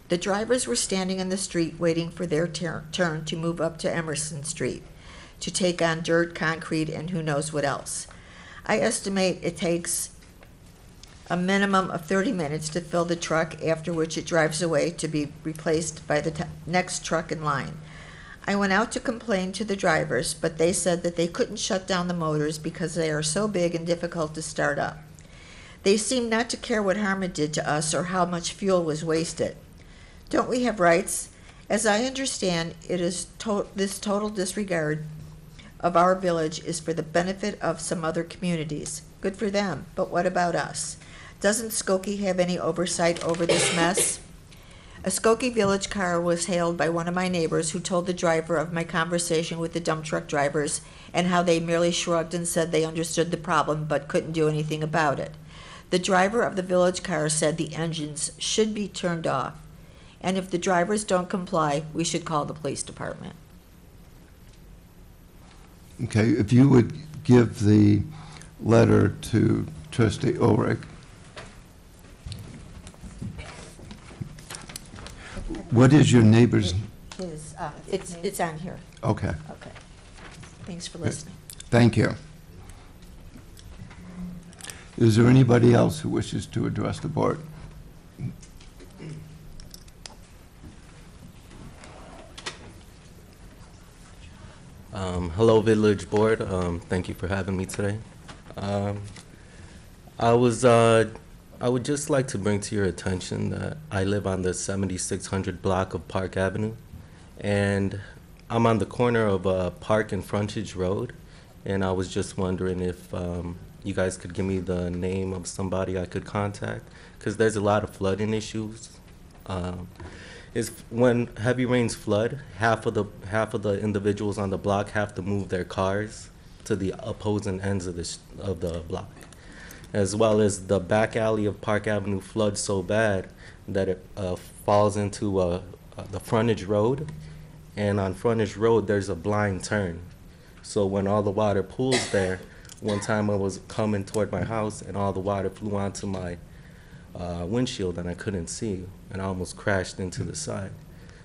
The drivers were standing in the street waiting for their turn to move up to Emerson Street to take on dirt, concrete, and who knows what else. I estimate it takes a minimum of 30 minutes to fill the truck, after which it drives away to be replaced by the next truck in line. I went out to complain to the drivers, but they said that they couldn't shut down the motors because they are so big and difficult to start up. They seemed not to care what harm it did to us or how much fuel was wasted. Don't we have rights? As I understand, it is this total disregard of our village is for the benefit of some other communities. Good for them, but what about us? Doesn't Skokie have any oversight over this mess? A Skokie Village car was hailed by one of my neighbors, who told the driver of my conversation with the dump truck drivers and how they merely shrugged and said they understood the problem but couldn't do anything about it. The driver of the village car said the engines should be turned off, and if the drivers don't comply, we should call the police department. Okay, if you would give the letter to Trustee Ulrich. What is your neighbor's? It's on here. Okay. Okay. Thanks for listening. Thank you. Is there anybody else who wishes to address the board? Hello, Village Board. Thank you for having me today. I would just like to bring to your attention that I live on the 7600 block of Park Avenue, and I'm on the corner of Park and Frontage Road, and I was just wondering if you guys could give me the name of somebody I could contact, because there's a lot of flooding issues. Is when heavy rains flood, half of the individuals on the block have to move their cars to the opposing ends of the block, as well as the back alley of Park Avenue floods so bad that it falls into the frontage road, and on frontage road there's a blind turn. So when all the water pools there, one time I was coming toward my house and all the water flew onto my windshield and I couldn't see, and I almost crashed into the side.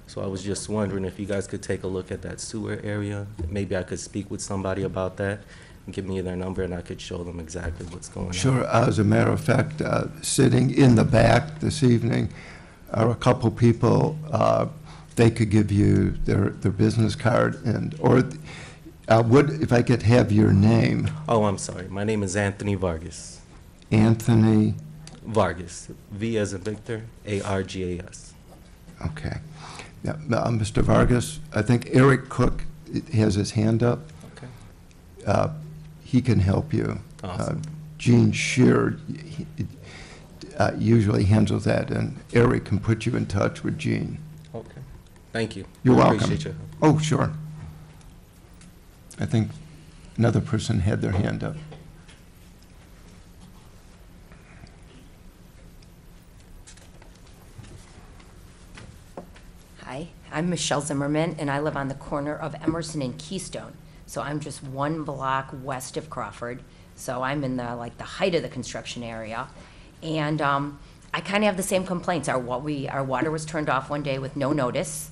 So I was just wondering if you guys could take a look at that sewer area. Maybe I could speak with somebody about that and give me their number and I could show them exactly what's going on. Sure. As a matter of fact, sitting in the back this evening are a couple people. They could give you their business card, and or if I could have your name. Oh, I'm sorry. My name is Anthony Vargas. Anthony Vargas. V as in Victor, A-R-G-A-S. Okay. Now, Mr. Vargas, I think Eric Cook has his hand up. Okay. He can help you. Awesome. Gene Shear usually handles that, and Eric can put you in touch with Gene. Okay. Thank you. You're I welcome. Appreciate your help. Oh, sure. I think another person had their hand up. Hi, I'm Michelle Zimmerman, and I live on the corner of Emerson and Keystone. So I'm just one block west of Crawford. So I'm in the height of the construction area, and I kind of have the same complaints. Our water was turned off one day with no notice.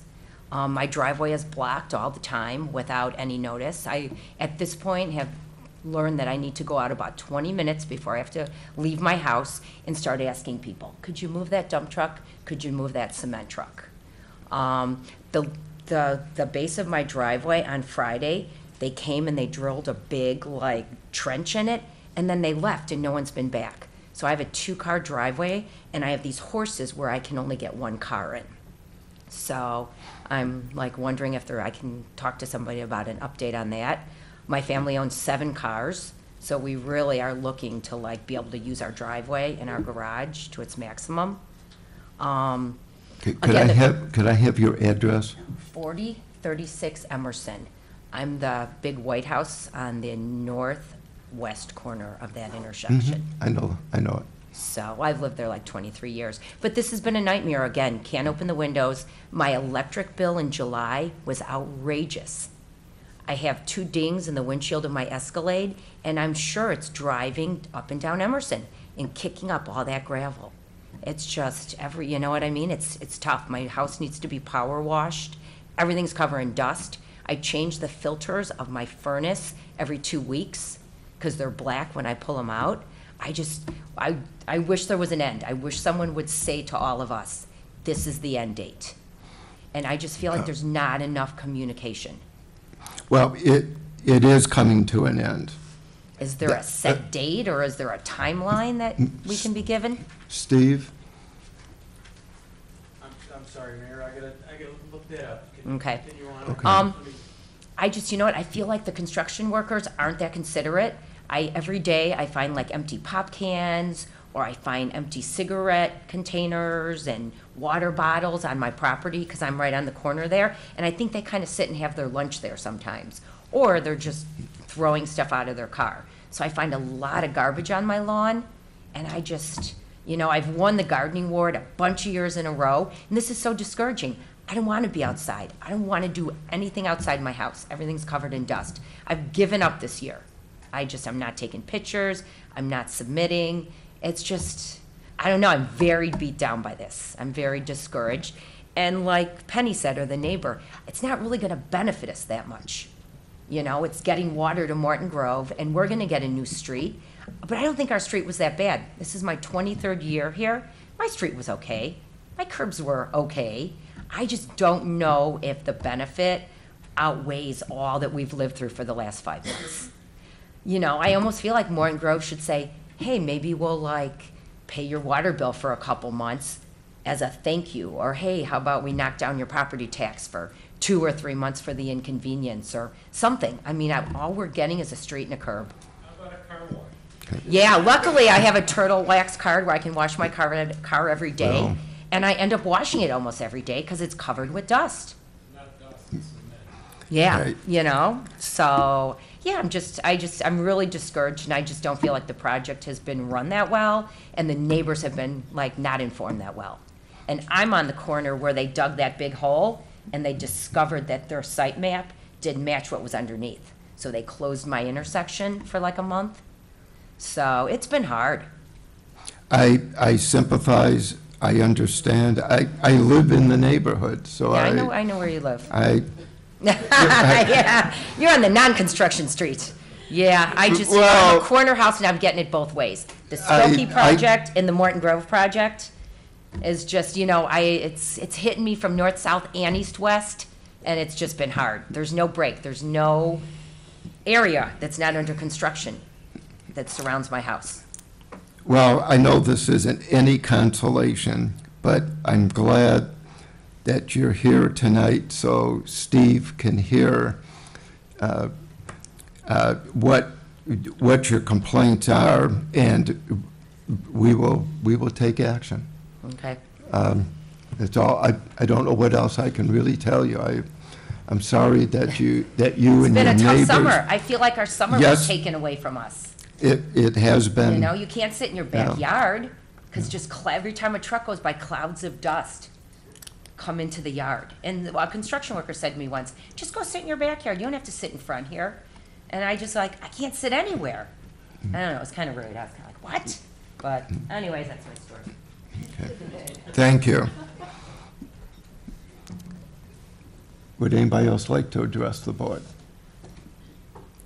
My driveway is blocked all the time without any notice. I, at this point, have learned that I need to go out about 20 minutes before I have to leave my house and start asking people, could you move that dump truck? Could you move that cement truck? The base of my driveway on Friday, they came and they drilled a big trench in it, and then they left and no one's been back. So I have a 2-car driveway, and I have these horses where I can only get 1 car in. So I'm wondering if I can talk to somebody about an update on that. My family owns 7 cars, so we really are looking to be able to use our driveway and our garage to its maximum. Could I have your address? 4036 Emerson. I'm the big White House on the west corner of that intersection. I know it. So I've lived there like 23 years. But this has been a nightmare again. Can't open the windows. My electric bill in July was outrageous. I have 2 dings in the windshield of my Escalade, and I'm sure it's driving up and down Emerson and kicking up all that gravel. It's just you know what I mean? It's tough. My house needs to be power washed. Everything's covered in dust. I change the filters of my furnace every 2 weeks because they're black when I pull them out. I wish there was an end. I wish someone would say to all of us, this is the end date. And I just feel like there's not enough communication. Well, it is coming to an end. Is there a set date, or is there a timeline that we can be given? Steve? I'm sorry, Mayor, I gotta look that up. Can you Okay. continue on? Okay. You know what, I feel like the construction workers aren't that considerate. Every day I find like empty pop cans, or I find empty cigarette containers and water bottles on my property because I'm right on the corner there. And I think they kind of sit and have their lunch there sometimes. Or they're just throwing stuff out of their car. So I find a lot of garbage on my lawn. And I've won the gardening award a bunch of years in a row. And this is so discouraging. I don't want to be outside. I don't want to do anything outside my house. Everything's covered in dust. I've given up this year. I'm not taking pictures. I'm not submitting. It's just, I don't know, I'm very beat down by this. I'm very discouraged. And like Penny said, or the neighbor, it's not really going to benefit us that much. It's getting water to Morton Grove, and we're going to get a new street. But I don't think our street was that bad. This is my 23rd year here. My street was okay. My curbs were okay. I just don't know if the benefit outweighs all that we've lived through for the last 5 months. I almost feel like Morton Grove should say, hey, maybe we'll pay your water bill for a couple months as a thank you. Or hey, how about we knock down your property tax for 2 or 3 months for the inconvenience or something. All we're getting is a street and a curb. How about a car wash? Yeah, luckily I have a Turtle Wax card where I can wash my car every day. Well. And I end up washing it almost every day because it's covered with dust. Not dust, it's cement. Yeah, Right. so, yeah, I'm really discouraged, and I just don't feel like the project has been run that well, and the neighbors have been, not informed that well. And I'm on the corner where they dug that big hole, and they discovered that their site map didn't match what was underneath. So they closed my intersection for a month. So it's been hard. I sympathize, I understand. I live in the neighborhood, so Yeah, I know where you live. I Yeah, you're on the non-construction street. Yeah, I'm Well- a corner house, and I'm getting it both ways. The Skokie project and the Morton Grove project is just, it's hitting me from north, south, and east, west, and it's just been hard. There's no break. There's no area that's not under construction that surrounds my house. Well, I know this isn't any consolation, but I'm glad that you're here tonight so Steve can hear what your complaints are, and we will take action. Okay. That's all. I don't know what else I can really tell you. I'm sorry that you It's and your been a tough neighbors. summer. I feel like our summer was Yes. taken away from us. It has been. You can't sit in your backyard because every time a truck goes by, clouds of dust come into the yard. And a construction worker said to me once, just go sit in your backyard. You don't have to sit in front here. And I can't sit anywhere. I don't know, it was kind of rude. I was kind of like, what? But anyways, that's my story. Okay. Thank you. Would anybody else like to address the board?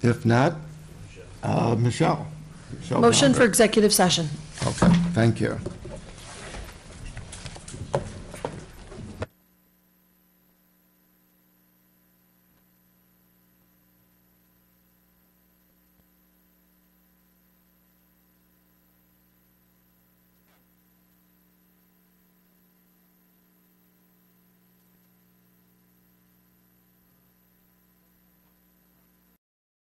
If not, Michelle. Motion for executive session. Okay, thank you.